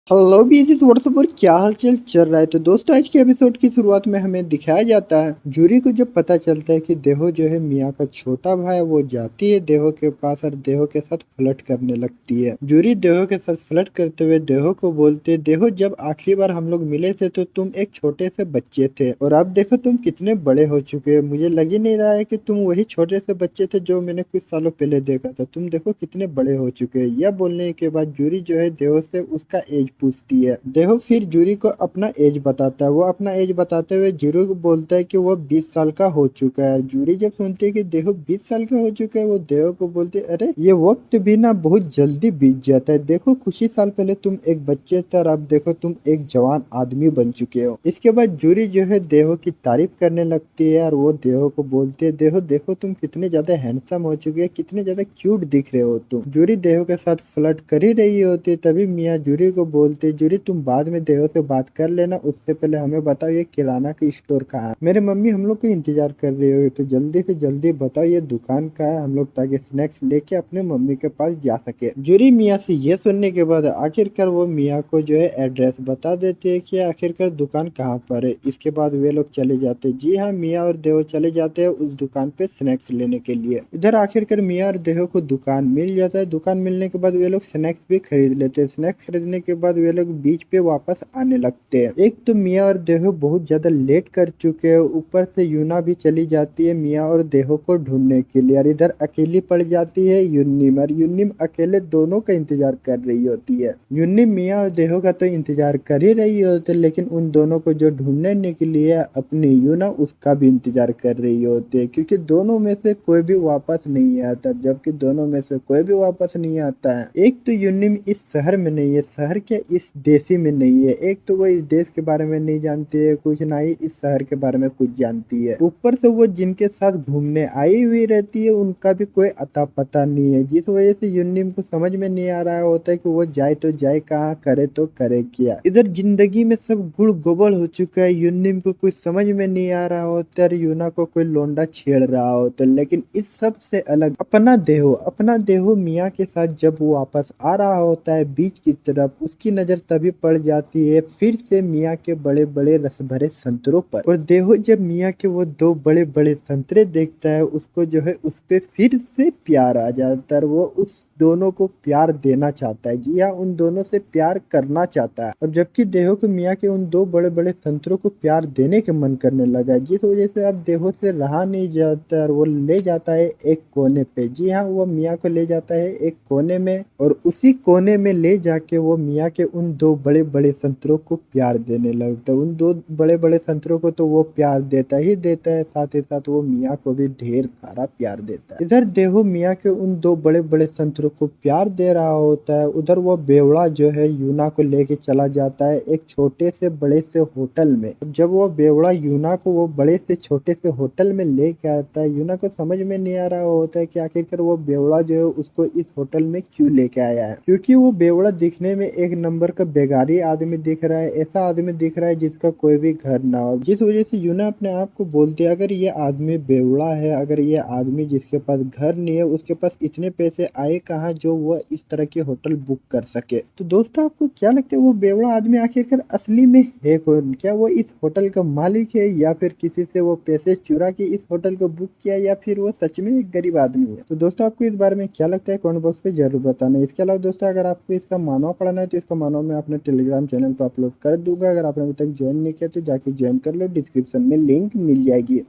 Hello Bee Gees WhatsApp पर क्या हालचाल चल रहा है। तो दोस्तों आज के एपिसोड की शुरुआत में हमें दिखाया जाता है जूरी को जब पता चलता है कि देहो जो है मिया का छोटा भाई, वो जाती है देहो के पास और देहो के साथ फ्लर्ट करने लगती है। जूरी देहो के साथ फ्लर्ट करते हुए देहो को बोलते, देहो जब आखिरी बार हम लोग मिले थे तो तुम एक छोटे से बच्चे थे और अब देखो तुम कितने बड़े हो चुके हो। मुझे लग ही नहीं रहा है कि तुम वही छोटे से बच्चे थे जो मैंने कुछ सालों पहले देखा था। तुम देखो कितने बड़े हो चुके हो। यह बोलने के बाद जूरी जो है देहो से उसका एज पूछती है। देहो फिर जूरी को अपना एज बताता है। वो अपना एज बताते हुए जूरी को बोलता है कि वो 20 साल का हो चुका है। जूरी जब सुनती है कि देहो 20 साल का हो चुका है, वो देहो को बोलती है, अरे ये वक्त भी ना बहुत जल्दी बीत जाता है। देखो कुछ ही साल पहले तुम एक बच्चे थे और अब देखो तुम एक जवान आदमी बन चुके हो। इसके बाद जूरी जो है देहो की तारीफ करने लगती है और वो देहो को बोलती है, देहो देखो तुम कितने ज्यादा हैंडसम हो चुके हो, कितने ज्यादा क्यूट दिख रहे हो तुम। जूरी देहो के साथ फ्लर्ट कर ही रही होती है, तभी मियाँ जूरी को बोलते, जूरी तुम बाद में देहो से बात कर लेना, उससे पहले हमें बताओ ये किराना की स्टोर कहाँ है। मेरे मम्मी हम लोग को इंतजार कर रही होगी, तो जल्दी से जल्दी बताओ ये दुकान कहाँ है, हम लोग ताकि स्नैक्स लेके अपने मम्मी के पास जा सके। जूरी मियाँ से ये सुनने के बाद आखिरकार वो मियाँ को जो है एड्रेस बता देते हैं कि आखिरकार दुकान कहाँ पर है। इसके बाद वे लोग चले जाते हैं। जी हाँ, मियाँ और देहो चले जाते हैं उस दुकान पे स्नैक्स लेने के लिए। इधर आखिरकार मियाँ और देहो को दुकान मिल जाता है। दुकान मिलने के बाद वे लोग स्नैक्स भी खरीद लेते हैं। स्नैक्स खरीदने के बाद वे लोग बीच पे वापस आने लगते हैं। एक तो मियाँ और देहो बहुत ज्यादा लेट कर चुके हैं, ऊपर से यूना भी चली जाती है मियाँ और देहो को ढूंढने के लिए, और इधर अकेली पड़ जाती है यूनिम, और यूनिम अकेले दोनों का इंतजार कर रही होती है। यूनिम मियाँ और देहो का तो इंतजार कर ही रही होती है, लेकिन उन दोनों को जो ढूंढने के लिए अपनी यूना उसका भी इंतजार कर रही होती है, क्योंकि दोनों में से कोई भी वापस नहीं आता। जबकि दोनों में से कोई भी वापस नहीं आता है। एक तो यूनिम इस शहर में नहीं है, शहर के इस देशी में नहीं है। एक तो वो इस देश के बारे में नहीं जानती है कुछ, ना ही इस शहर के बारे में कुछ जानती है। ऊपर से वो जिनके साथ घूमने आई हुई रहती है उनका भी कोई अता पता नहीं है, जिस वजह से यूनिम को समझ में नहीं आ रहा होता है कि वो जाए तो जाए कहाँ, करे तो करे क्या। इधर जिंदगी में सब गुड़ गोबर हो चुका है। यूनिम को कुछ समझ में नहीं आ रहा होता है, यूना को कोई लोंडा छेड़ रहा होता है। लेकिन इस सब से अलग अपना देहो मियाँ के साथ जब वो वापस आ रहा होता है बीच की तरफ, उसकी नजर तभी पड़ जाती है फिर से मियाँ के बड़े बड़े रस भरे संतरों पर। और देहो जब मियाँ के वो दो बड़े बड़े संतरे देखता है, उसको जो है उस पे फिर से प्यार आ जाता है। वो उस दोनों को प्यार देना चाहता है, जी हाँ, उन दोनों से प्यार करना चाहता है। और जबकि देहो को मियाँ के उन दो बड़े बड़े संतरों को प्यार देने के मन करने लगा है, जिस वजह से अब देहो से रहा नहीं जाता और वो ले जाता है एक कोने पे। जी हाँ, वो मियाँ को ले जाता है एक कोने में, और उसी कोने में ले जाके वो मियाँ के उन दो बड़े बड़े संतरों को प्यार देने लगता है। उन दो बड़े बड़े संतरों को तो वो प्यार देता ही देता है, साथ ही साथ वो मियाँ को भी ढेर सारा प्यार देता है। इधर देहो मियाँ के उन दो बड़े बड़े संतरों को प्यार दे रहा होता है, उधर वो बेवड़ा जो है यूना को लेके चला जाता है एक छोटे से बड़े से होटल में। जब वो बेवड़ा यूना को वो बड़े से छोटे से होटल में लेके आता है, यूना को समझ में नहीं आ रहा होता है कि आखिरकार वो बेवड़ा जो है उसको इस होटल में क्यों लेके आया है, क्योंकि वो बेवड़ा दिखने में एक नंबर का बेगारी आदमी दिख रहा है, ऐसा आदमी दिख रहा है जिसका कोई भी घर ना हो। जिस वजह से यूना अपने आप को बोलती है, अगर ये आदमी बेवड़ा है, अगर ये आदमी जिसके पास घर नहीं है, उसके पास इतने पैसे आए कहाँ जो वो इस तरह की होटल बुक कर सके। तो दोस्तों आपको क्या लगता है वो बेवड़ा आदमी आखिरकार असली में है कौन? क्या वो इस होटल का मालिक है, या फिर किसी से वो पैसे चुरा के इस होटल को बुक किया, या फिर वो सच में एक गरीब आदमी है? तो दोस्तों आपको इस बारे में क्या लगता है कमेंट बॉक्स पे जरूर बताना। इसके अलावा दोस्तों अगर आपको इसका मानवा पढ़ना है तो इसका मानवा मैं अपने टेलीग्राम चैनल पर अपलोड कर दूंगा। अगर आपने अभी तक ज्वाइन नहीं किया तो जाके ज्वाइन कर लो, डिस्क्रिप्शन में लिंक मिल जाएगी।